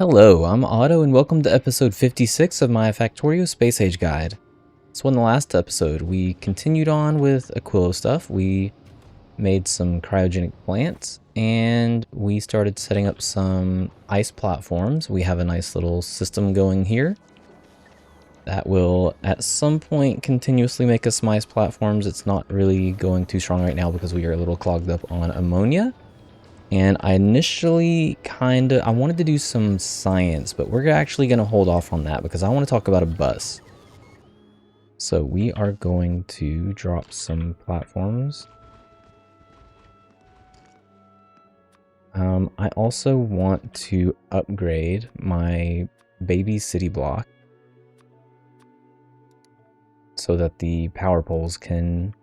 Hello, I'm Otto and welcome to episode 56 of my Factorio Space Age Guide. So in the last episode, we continued on with Aquilo stuff. We made some cryogenic plants and we started setting up some ice platforms. We have a nice little system going here that will at some point continuously make us some ice platforms. It's not really going too strong right now because we are a little clogged up on ammonia. And I initially I wanted to do some science, but we're actually going to hold off on that because I want to talk about a bus. So we are going to drop some platforms. I also want to upgrade my baby city block so that the power poles can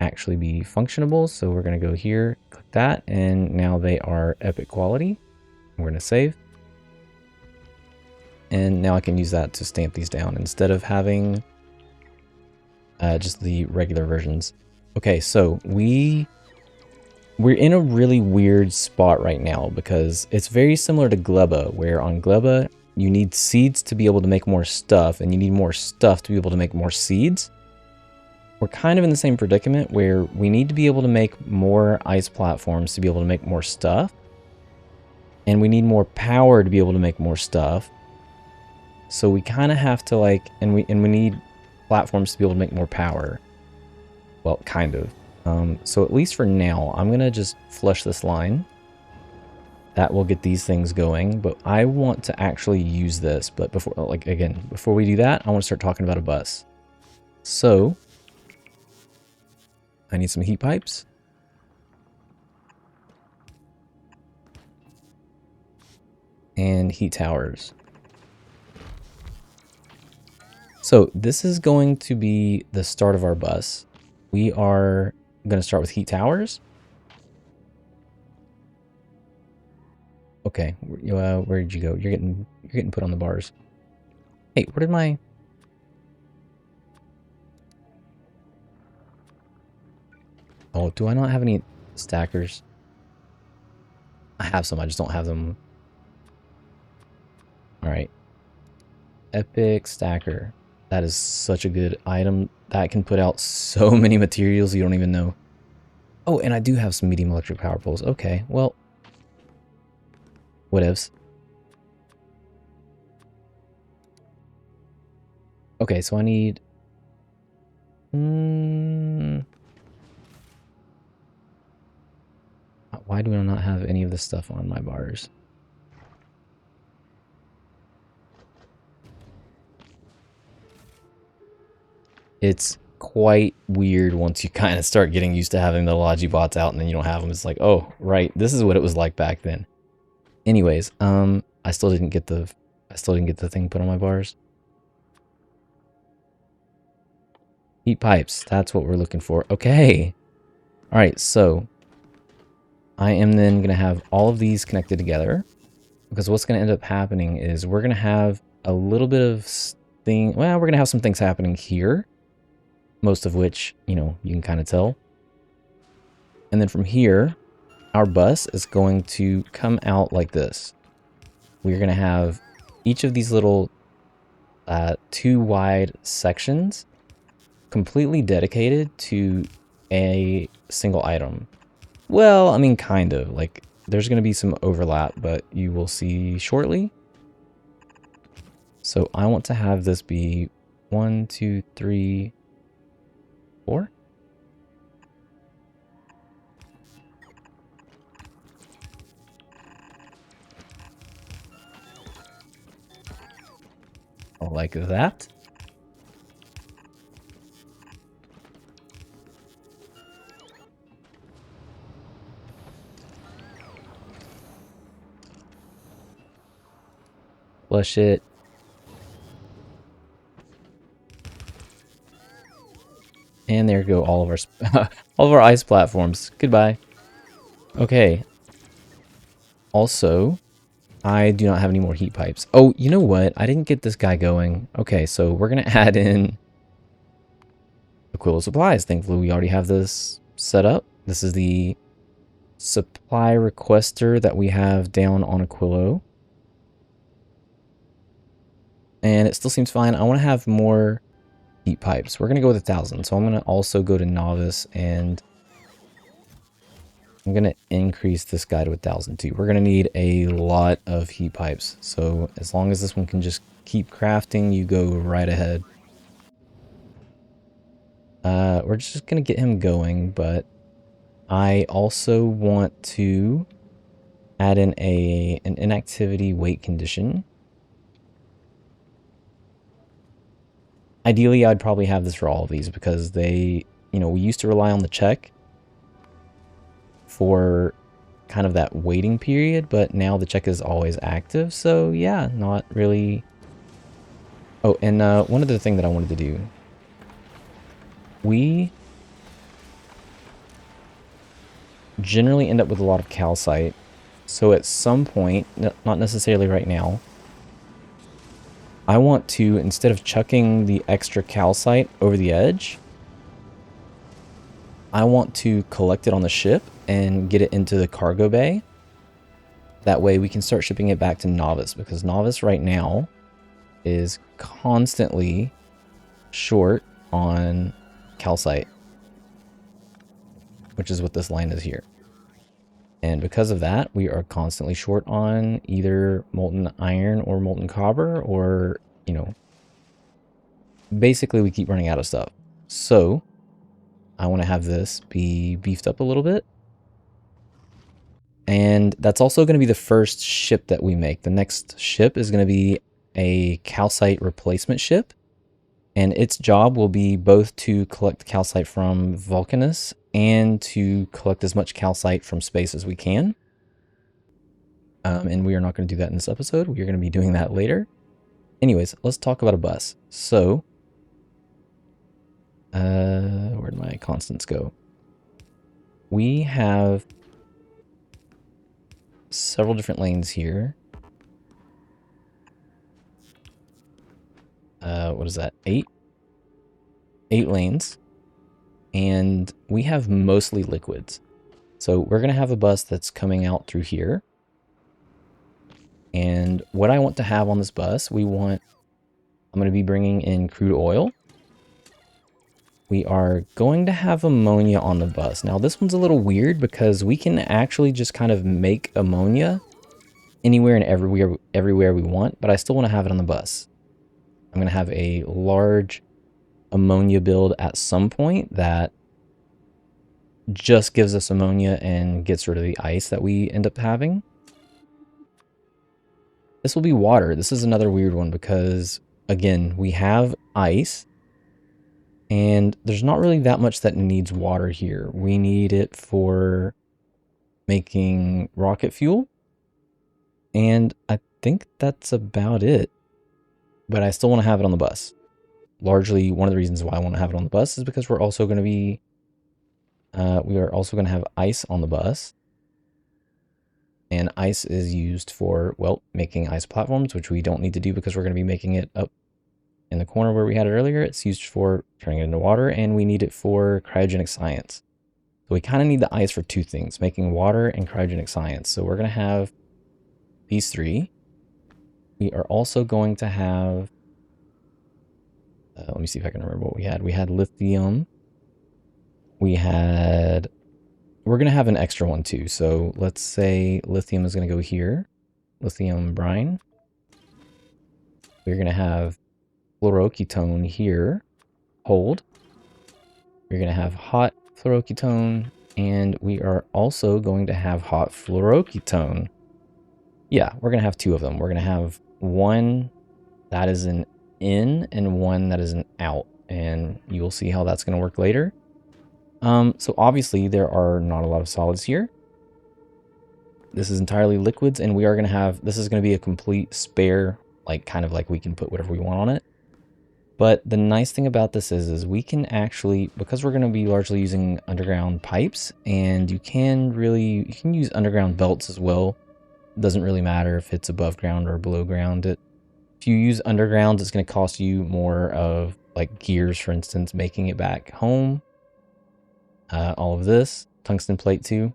actually be functionable. So we're going to go here, click that, and now they are epic quality. We're going to save. And now I can use that to stamp these down instead of having just the regular versions. Okay, so we're in a really weird spot right now because it's very similar to Gleba, where on Gleba you need seeds to be able to make more stuff, and you need more stuff to be able to make more seeds. We're kind of in the same predicament where we need to be able to make more ice platforms to be able to make more stuff. And we need more power to be able to make more stuff. So we kind of have to and we need platforms to be able to make more power. Well, kind of. So at least for now, I'm going to just flush this line. That will get these things going, but I want to actually use this. But before we do that, I want to start talking about a bus. So I need some heat pipes. And heat towers. So this is going to be the start of our bus. We are going to start with heat towers. Okay, where did you go? You're getting put on the bars. Hey, where did my... Oh, do I not have any stackers? I have some, I just don't have them. Alright. Epic stacker. That is such a good item. That can put out so many materials you don't even know. Oh, and I do have some medium electric power poles. Okay, well... whatevs. Okay, so I need... Why do I not have any of this stuff on my bars? It's quite weird once you kind of start getting used to having the Logi bots out and then you don't have them. It's like, oh, right, this is what it was like back then. Anyways, I still didn't get the thing put on my bars. Heat pipes, that's what we're looking for. Okay. All right, so I am then going to have all of these connected together because what's going to end up happening is we're going to have a little bit of we're going to have some things happening here, most of which, you know, you can kind of tell. And then from here, our bus is going to come out like this. We're going to have each of these little 2 wide sections completely dedicated to a single item. Well, I mean, kind of. Like, there's going to be some overlap, but you will see shortly. So I want to have this be 1, 2, 3, 4. Like that. Flush it. And there go all of our all of our ice platforms. Goodbye. Okay. Also, I do not have any more heat pipes. Oh, you know what? I didn't get this guy going. Okay, so we're going to add in Aquilo supplies. Thankfully, we already have this set up. This is the supply requester that we have down on Aquilo. and it still seems fine. I want to have more heat pipes. We're going to go with 1,000. So I'm going to also go to novice, and I'm going to increase this guy to 1,000 too. We're going to need a lot of heat pipes. So as long as this one can just keep crafting, you go right ahead. We're just going to get him going, but I also want to add in an inactivity wait condition. Ideally, I'd probably have this for all of these because they, we used to rely on the check for kind of that waiting period, but now the check is always active. So yeah, not really. Oh, and one other thing that I wanted to do. We generally end up with a lot of calcite. So at some point, not necessarily right now, I want to, instead of chucking the extra calcite over the edge, I want to collect it on the ship and get it into the cargo bay. That way we can start shipping it back to Novice, because Novice right now is constantly short on calcite, which is what this line is here. And because of that, we are constantly short on either molten iron or molten copper, or, basically we keep running out of stuff. So I want to have this be beefed up a little bit. And that's also going to be the first ship that we make. The next ship is going to be a calcite replacement ship. And its job will be both to collect calcite from Vulcanus and to collect as much calcite from space as we can. And we are not going to do that in this episode. We are going to be doing that later. Anyways, let's talk about a bus. So, where'd my constants go? We have several different lanes here. What is that? 8 lanes. And we have mostly liquids. So we're going to have a bus that's coming out through here. And what I want to have on this bus, I'm going to be bringing in crude oil. We are going to have ammonia on the bus. Now this one's a little weird because we can actually just kind of make ammonia anywhere and everywhere we want, but I still want to have it on the bus. I'm going to have a large ammonia build at some point that just gives us ammonia and gets rid of the ice that we end up having. This will be water. This is another weird one because, again, we have ice and there's not really that much that needs water here. We need it for making rocket fuel, and I think that's about it. But I still want to have it on the bus. Largely, one of the reasons why I want to have it on the bus is because we're also going to be, we are also going to have ice on the bus. And ice is used for, well, making ice platforms, which we don't need to do because we're going to be making it up in the corner where we had it earlier. It's used for turning it into water, and we need it for cryogenic science. So we kind of need the ice for two things, making water and cryogenic science. So we're going to have these three. We are also going to have, let me see if I can remember what we had. We had lithium. We're going to have an extra one too. So let's say lithium is going to go here. Lithium brine. We're going to have fluoroketone here. Hold. We're going to have hot fluoroketone. And we are also going to have hot fluoroketone. Yeah, we're going to have two of them. We're going to have one that is an in and one that is an out. And you will see how that's going to work later. So obviously there are not a lot of solids here. This is entirely liquids, and we are going to have, this is going to be a complete spare, like kind of like we can put whatever we want on it. But the nice thing about this is we can actually, because we're going to be largely using underground pipes, and you can use underground belts as well. It doesn't really matter if it's above ground or below ground. If you use underground, it's going to cost you more of like gears, for instance, making it back home. All of this, tungsten plate too.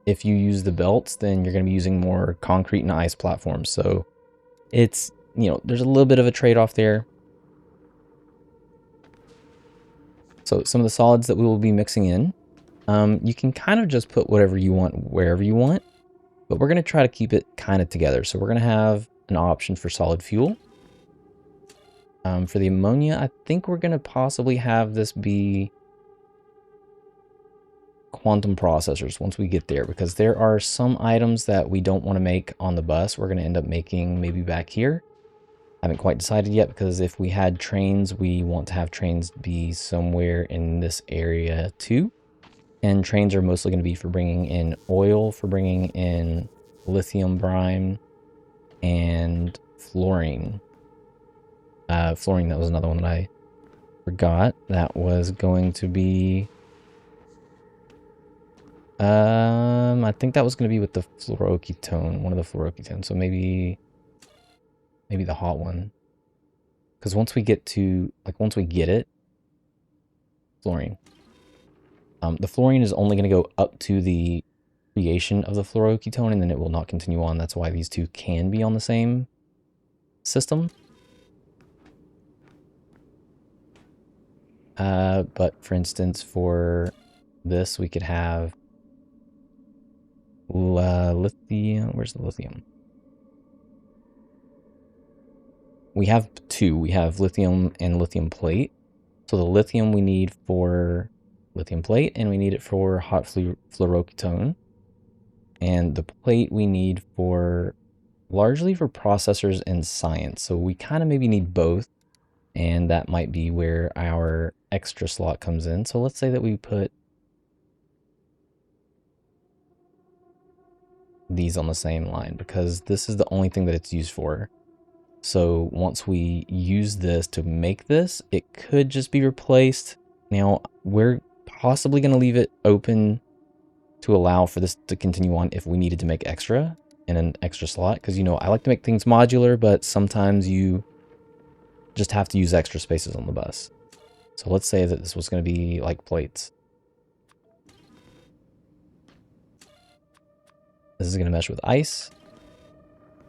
If you use the belts, then you're going to be using more concrete and ice platforms. So it's you know, there's a little bit of a trade-off there. So some of the solids that we will be mixing in, you can kind of just put whatever you want wherever you want, but we're going to try to keep it kind of together. So we're going to have an option for solid fuel. For the ammonia, I think we're going to possibly have this be quantum processors once we get there, because there are some items that we don't want to make on the bus. We're going to end up making maybe back here. Haven't quite decided yet, because if we had trains, we want to have trains be somewhere in this area too. And trains are mostly going to be for bringing in oil, for bringing in lithium brine, and fluorine. Fluorine, that was another one that I forgot. That was going to be... I think that was going to be with the fluoroketone, one of the fluoroketones. So maybe the hot one. Because once we get to, like, once we get it, fluorine. The fluorine is only going to go up to the creation of the fluoroketone, and then it will not continue on. That's why these two can be on the same system. But for instance, for this, we could have lithium. Where's the lithium? We have two. We have lithium and lithium plate. So the lithium we need for lithium plate, and we need it for hot fluoroketone. And the plate we need for largely for processors and science. So we kind of maybe need both. And that might be where our extra slot comes in. So let's say that we put these on the same line, because this is the only thing that it's used for. So once we use this to make this, it could just be replaced. Now, we're possibly going to leave it open to allow for this to continue on if we needed to make extra in an extra slot. Because, you know, I like to make things modular, but sometimes you just have to use extra spaces on the bus. So let's say that this was going to be like plates. This is going to mesh with ice.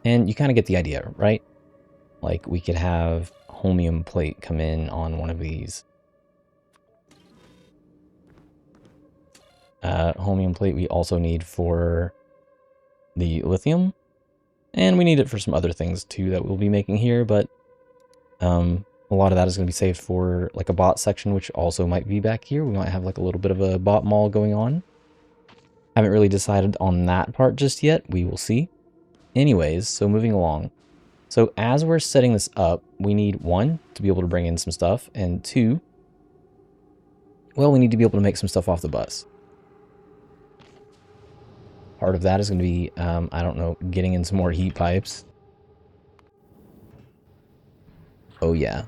And you kind of get the idea, right? Like, we could have holmium plate come in on one of these. Holmium plate we also need for the lithium. And we need it for some other things too that we'll be making here, but a lot of that is going to be saved for like a bot section, which also might be back here. We might have like a little bit of a bot mall going on. Haven't really decided on that part just yet. We will see. Anyways, so moving along. So as we're setting this up, we need one, to be able to bring in some stuff, and two, well, we need to be able to make some stuff off the bus. Part of that is going to be, I don't know, getting in some more heat pipes. Oh yeah.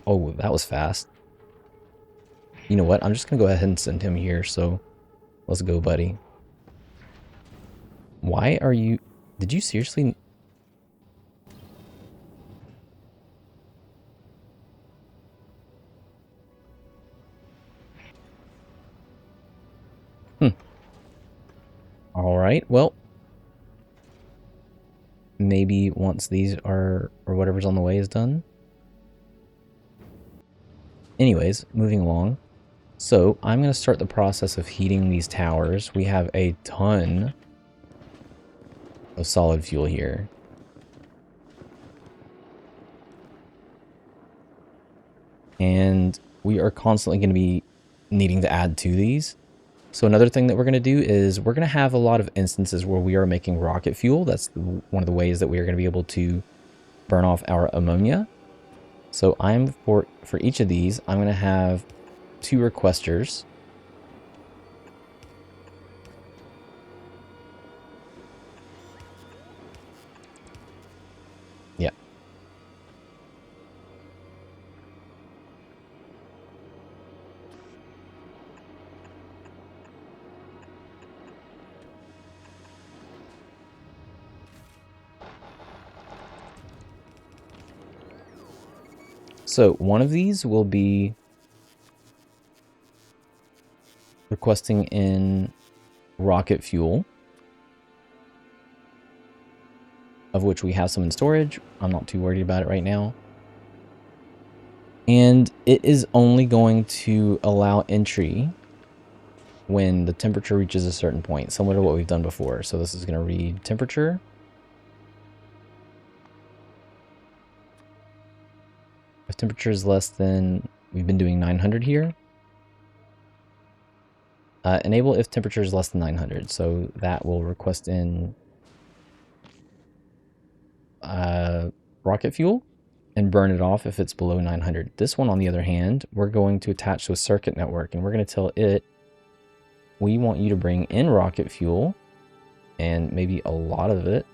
Oh, that was fast. You know what? I'm just going to go ahead and send him here, so let's go, buddy. Why are you... Did you seriously... All right, well, maybe once these are, or whatever's on the way is done. Anyways, moving along. So I'm going to start the process of heating these towers. We have a ton of solid fuel here. And we are constantly going to be needing to add to these. So another thing that we're going to do is we're going to have a lot of instances where we are making rocket fuel. That's one of the ways that we are going to be able to burn off our ammonia. So I'm for each of these, I'm going to have 2 requesters. Yeah. So one of these will be requesting in rocket fuel. of which we have some in storage. I'm not too worried about it right now. And it is only going to allow entry when the temperature reaches a certain point, similar to what we've done before. So this is going to read temperature. If temperature is less than, we've been doing 900 here. Enable if temperature is less than 900. So that will request in rocket fuel and burn it off if it's below 900. This one, on the other hand, we're going to attach to a circuit network, and we're going to tell it, we want you to bring in rocket fuel, and maybe a lot of it,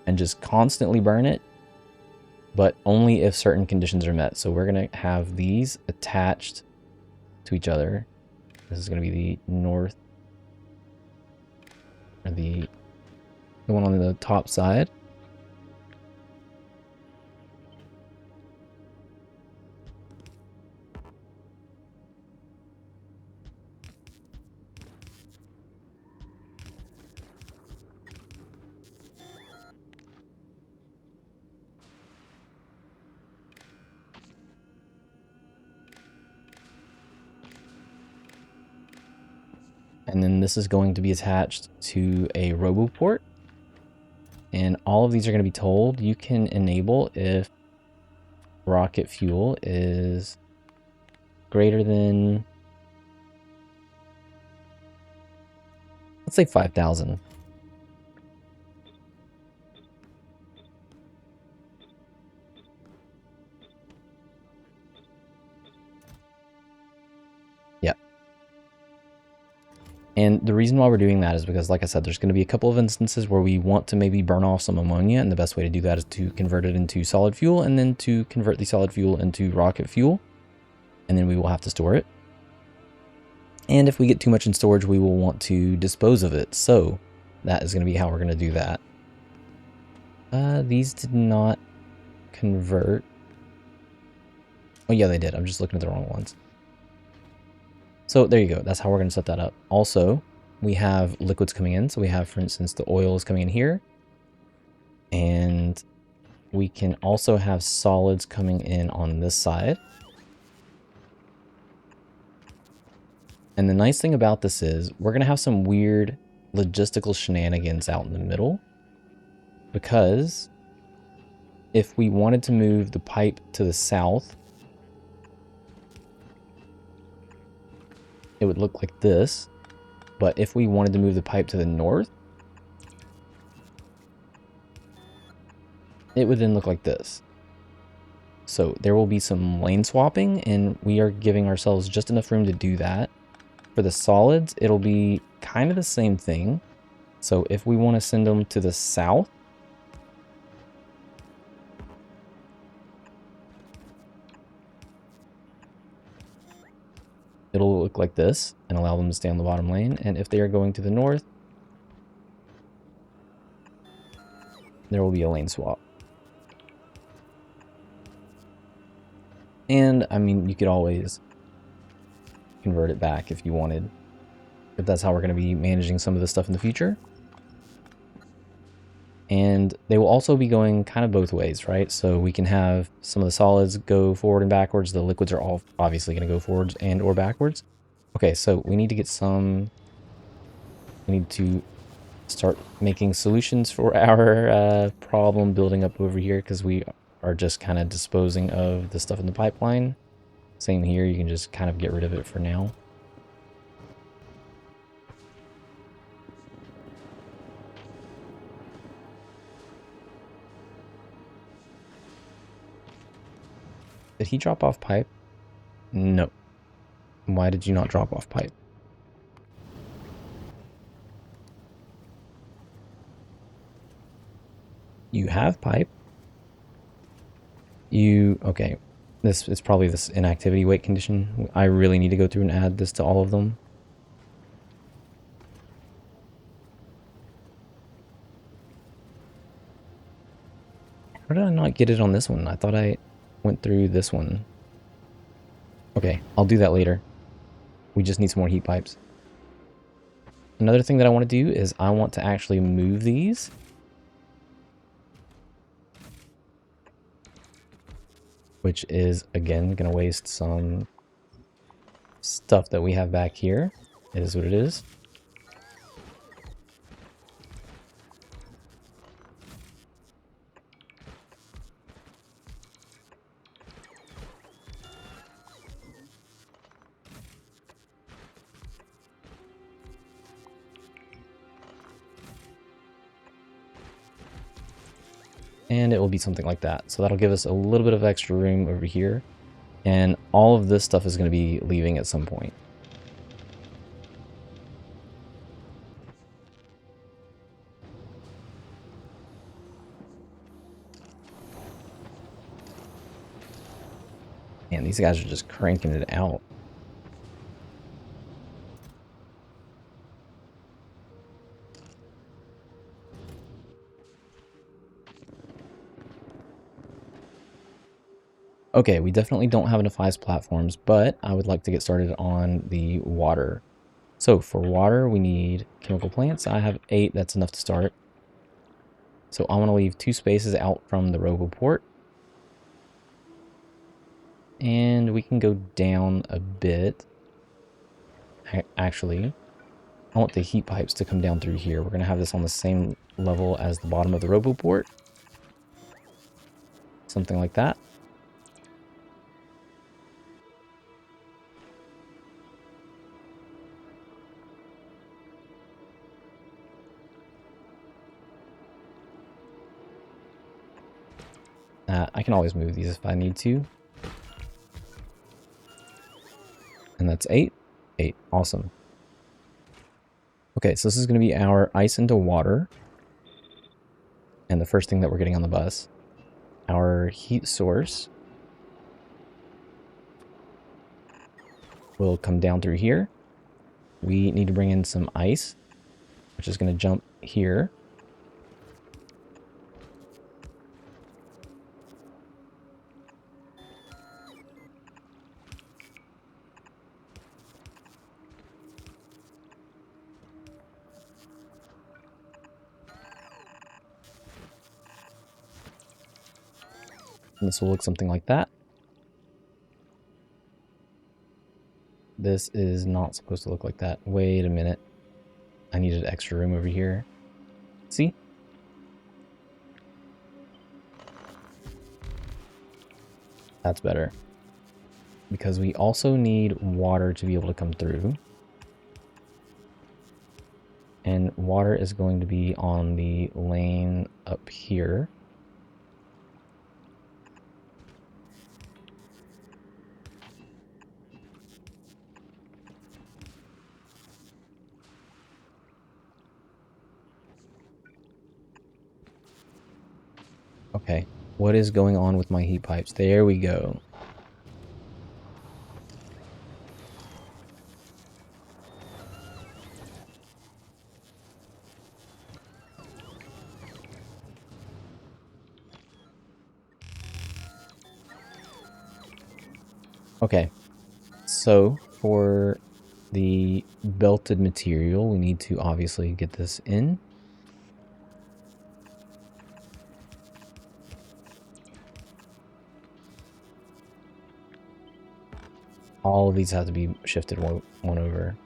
and just constantly burn it, but only if certain conditions are met. So we're going to have these attached to each other. This is going to be the north, or the one on the top side. And then this is going to be attached to a RoboPort. And all of these are going to be told you can enable if rocket fuel is greater than, let's say 5,000. Yep. And the reason why we're doing that is because, like I said, there's going to be a couple of instances where we want to maybe burn off some ammonia, and the best way to do that is to convert it into solid fuel, and then to convert the solid fuel into rocket fuel, and then we will have to store it. And if we get too much in storage, we will want to dispose of it. So that is going to be how we're going to do that. These did not convert. Oh yeah, they did. I'm just looking at the wrong ones. So there you go. That's how we're going to set that up. Also, we have liquids coming in. So we have, for instance, the oil is coming in here. And we can also have solids coming in on this side. And the nice thing about this is we're going to have some weird logistical shenanigans out in the middle. Because if we wanted to move the pipe to the south, it would look like this. But if we wanted to move the pipe to the north, it would then look like this. So there will be some lane swapping, and we are giving ourselves just enough room to do that. For the solids, it'll be kind of the same thing. So if we want to send them to the south, it'll look like this and allow them to stay on the bottom lane. And if they are going to the north, there will be a lane swap. And I mean, you could always convert it back if you wanted, if that's how we're going to be managing some of this stuff in the future. And they will also be going kind of both ways, right? So we can have some of the solids go forward and backwards. The liquids are all obviously going to go forwards and or backwards. Okay, so we need to get some, we need to start making solutions for our problem building up over here, because we are just kind of disposing of the stuff in the pipeline. Same here, you can just kind of get rid of it for now. Did he drop off pipe? No. Why did you not drop off pipe? You have pipe. Okay. This is probably this inactivity wait condition. I really need to go through and add this to all of them. How did I not get it on this one? I thought I went through this one. Okay, I'll do that later. We just need some more heat pipes. Another thing that I want to do is I want to actually move these which is, again, going to waste some stuff that we have back here. It is what it is. And it will be something like that. So that'll give us a little bit of extra room over here. And all of this stuff is going to be leaving at some point. Man, these guys are just cranking it out. Okay, we definitely don't have enough ice platforms, but I would like to get started on the water. So for water, we need chemical plants. I have 8, that's enough to start. So I want to leave 2 spaces out from the RoboPort. And we can go down a bit. Actually, I want the heat pipes to come down through here. We're going to have this on the same level as the bottom of the RoboPort. Something like that. I can always move these if I need to. And that's 8. 8. Awesome. Okay, so this is going to be our ice into water. And the first thing that we're getting on the bus. Our heat source will come down through here. We need to bring in some ice, which is going to jump here. And this will look something like that. This is not supposed to look like that. Wait a minute. I needed extra room over here. See? That's better. Because we also need water to be able to come through. And water is going to be on the lane up here. Okay, what is going on with my heat pipes? There we go. Okay, so for the belted material, we need to obviously get this in. All of these have to be shifted one over.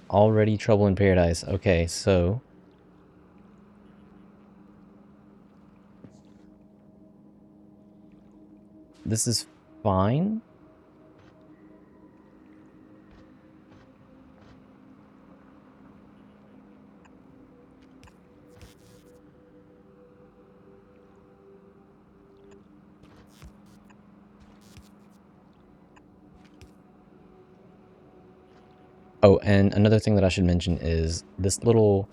Already trouble in paradise. Okay, so this is fine. Oh, and another thing that I should mention is this little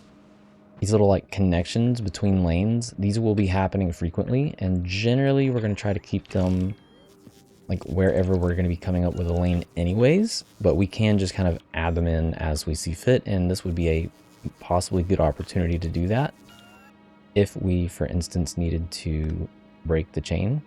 these little like connections between lanes, these will be happening frequently, and generally we're going to try to keep them like wherever we're going to be coming up with a lane anyways, but we can just kind of add them in as we see fit, and this would be a possibly good opportunity to do that if we, for instance, needed to break the chain.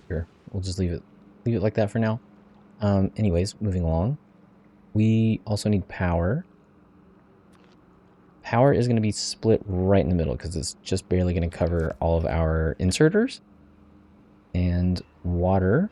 Here, we'll just leave it like that for now. Anyways, moving along. We also need power. Power is going to be split right in the middle because it's just barely going to cover all of our inserters. And water.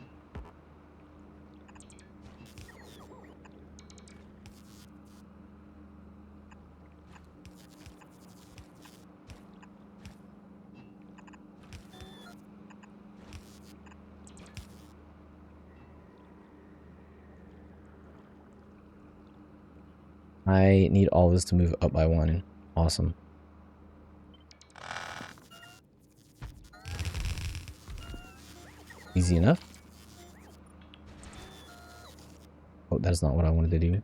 I need all of this to move up by 1. Awesome. Easy enough. Oh, that is not what I wanted to do.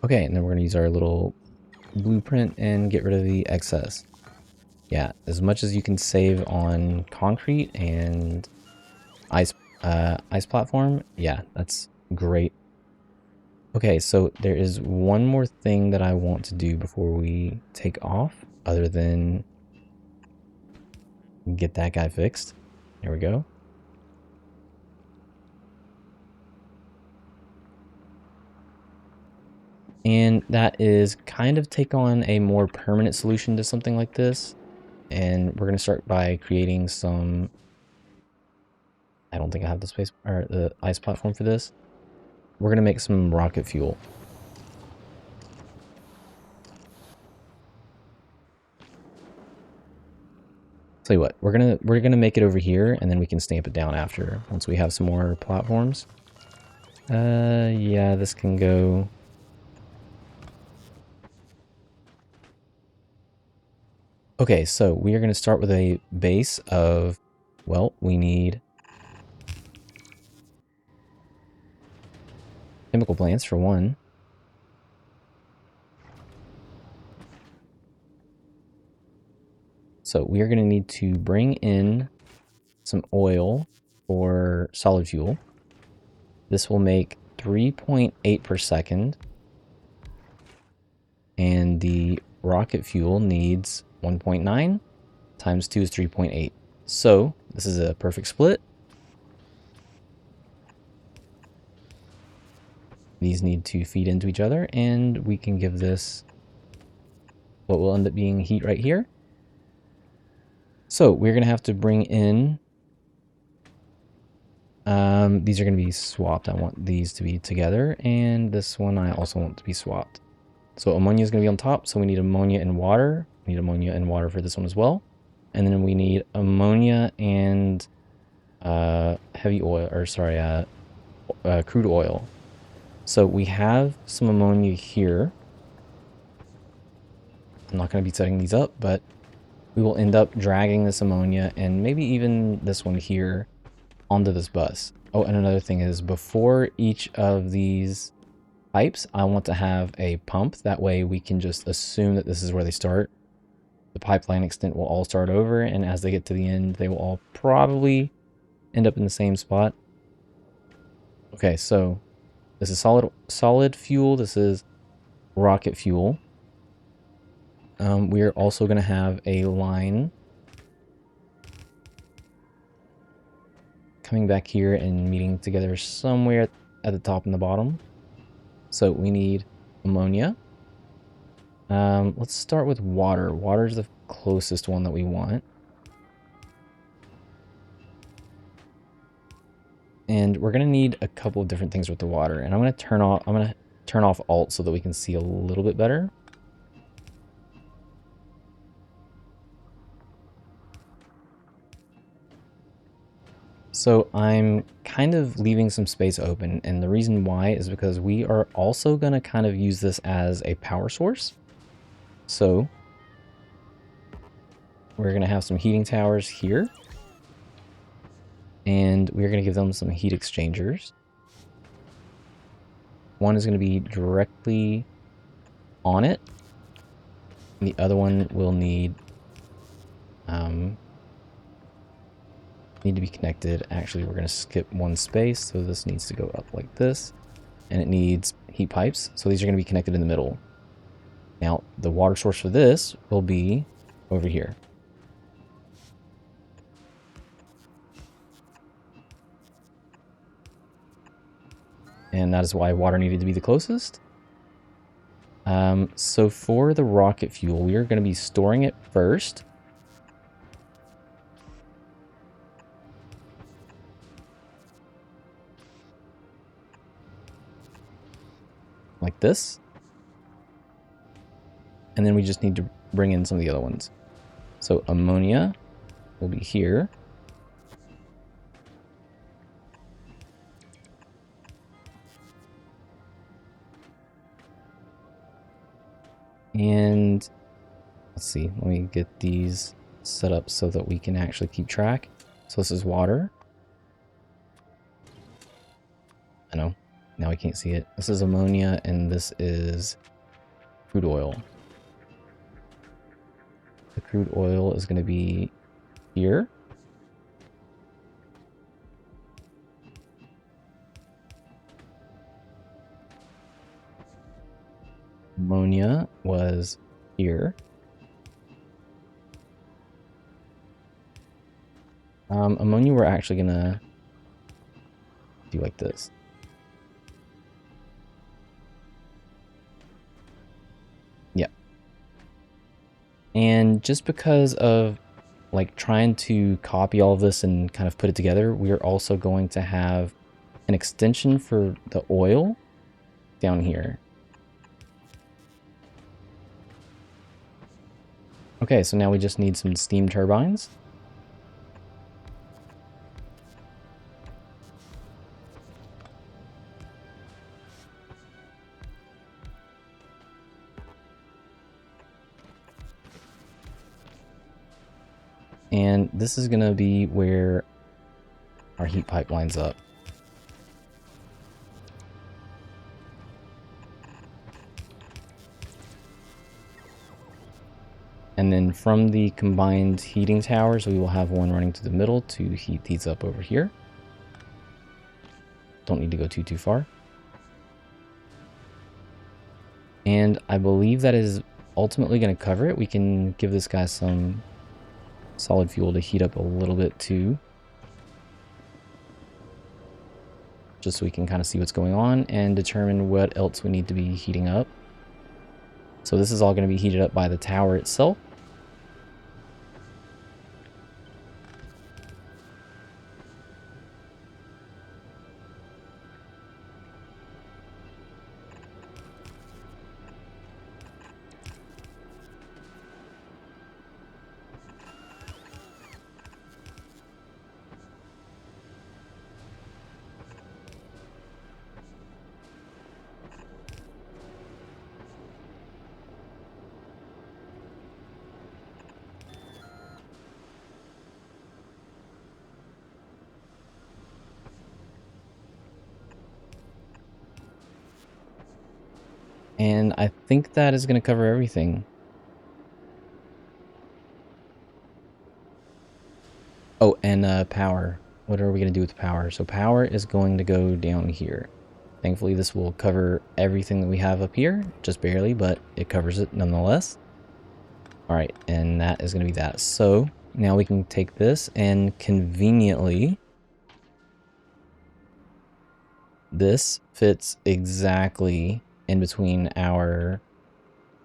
Okay, and then we're going to use our little blueprint and get rid of the excess. Yeah, as much as you can save on concrete and ice platform, yeah, that's great. Okay, so there is one more thing that I want to do before we take off, other than get that guy fixed. There we go. And that is kind of take on a more permanent solution to something like this. And we're going to start by creating some... I don't think I have the space or the ice platform for this. We're going to make some rocket fuel. Tell you what, we're gonna make it over here, and then we can stamp it down after once we have some more platforms. Yeah, this can go. Okay, so we are going to start with a base of, well, we need chemical plants for one. So we are going to need to bring in some oil for solid fuel. This will make 3.8 per second. And the rocket fuel needs 1.9 times 2 is 3.8. So this is a perfect split. These need to feed into each other, and we can give this what will end up being heat right here. So we're going to have to bring in... these are going to be swapped. I want these to be together, and this one I also want to be swapped. So ammonia is going to be on top, so we need ammonia and water. We need ammonia and water for this one as well. And then we need ammonia and heavy oil, or sorry, crude oil. So we have some ammonia here. I'm not going to be setting these up, but we will end up dragging this ammonia and maybe even this one here onto this bus. Oh, and another thing is, before each of these pipes, I want to have a pump. That way we can just assume that this is where they start. The pipeline extent will all start over, and as they get to the end, they will all probably end up in the same spot. Okay, so this is solid fuel. This is rocket fuel. We are also going to have a line coming back here and meeting together somewhere at the top and the bottom. So we need ammonia. Let's start with water. Water is the closest one that we want. And we're going to need a couple of different things with the water. And I'm going to turn off Alt so that we can see a little bit better. So I'm kind of leaving some space open, and the reason why is because we are also going to kind of use this as a power source. So we're going to have some heating towers here, and we're going to give them some heat exchangers. One is going to be directly on it, and the other one will need to be connected. Actually, we're going to skip one space, so this needs to go up like this, and it needs heat pipes, so these are going to be connected in the middle. Now, the water source for this will be over here. And that is why water needed to be the closest. So for the rocket fuel, we are going to be storing it first. Like this. And then we just need to bring in some of the other ones. So ammonia will be here. And let's see, let me get these set up so that we can actually keep track. So this is water. I know, now we can't see it. This is ammonia, and this is crude oil. The crude oil is going to be here. Ammonia was here. Ammonia we're actually going to do like this. Yeah. And just because of like trying to copy all of this and kind of put it together, we are also going to have an extension for the oil down here. Okay, so now we just need some steam turbines. And this is going to be where our heat pipe lines up. And then from the combined heating towers, we will have one running to the middle to heat these up over here. Don't need to go too far. And I believe that is ultimately going to cover it. We can give this guy some solid fuel to heat up a little bit too. Just so we can kind of see what's going on and determine what else we need to be heating up. So this is all going to be heated up by the tower itself. And I think that is going to cover everything. Oh, and power. What are we going to do with power? So power is going to go down here. Thankfully, this will cover everything that we have up here. Just barely, but it covers it nonetheless. All right, and that is going to be that. So now we can take this and conveniently... This fits exactly in between our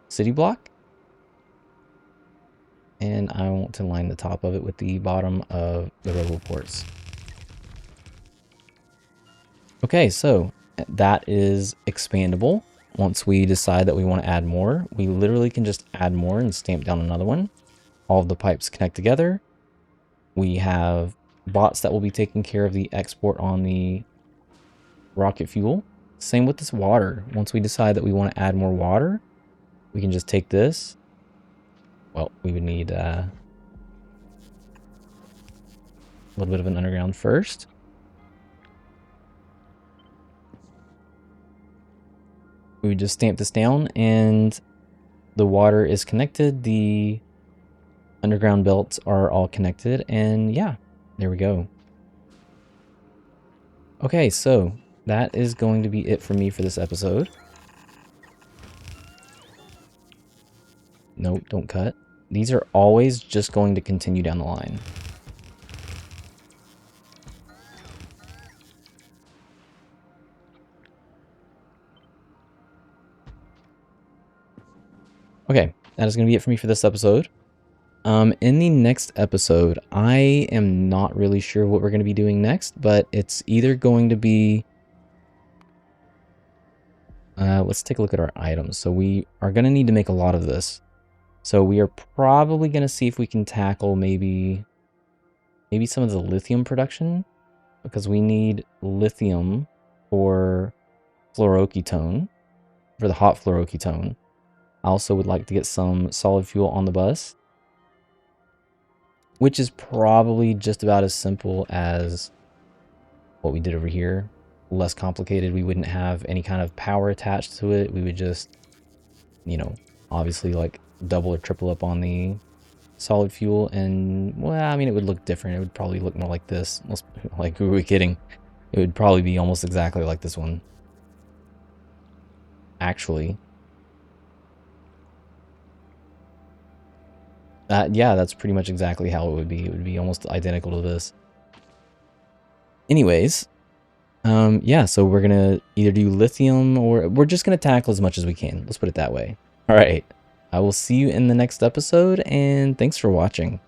city block. And I want to line the top of it with the bottom of the roboports. Okay, so that is expandable. Once we decide that we want to add more, we literally can just add more and stamp down another one. All of the pipes connect together. We have bots that will be taking care of the export on the rocket fuel. Same with this water. Once we decide that we want to add more water, we can just take this. Well, we would need a little bit of an underground first. We would just stamp this down and the water is connected. The underground belts are all connected, and yeah, there we go. Okay, so that is going to be it for me for this episode. Nope, don't cut. These are always just going to continue down the line. Okay, that is going to be it for me for this episode. In the next episode, I am not really sure what we're going to be doing next, but it's either going to be... let's take a look at our items. So we are going to need to make a lot of this. So we are probably going to see if we can tackle maybe some of the lithium production, because we need lithium for fluoroketone, for the hot fluoroketone. I also would like to get some solid fuel on the bus, which is probably just about as simple as what we did over here. Less complicated. We wouldn't have any kind of power attached to it. We would just, you know, obviously like double or triple up on the solid fuel, and well, I mean, it would look different. It would probably look more like this. Like, who are we kidding? It would probably be almost exactly like this one. Actually. Yeah, that's pretty much exactly how it would be. It would be almost identical to this. Anyways, yeah, so we're gonna either do lithium, or we're just gonna tackle as much as we can. Let's put it that way. All right, I will see you in the next episode, and thanks for watching.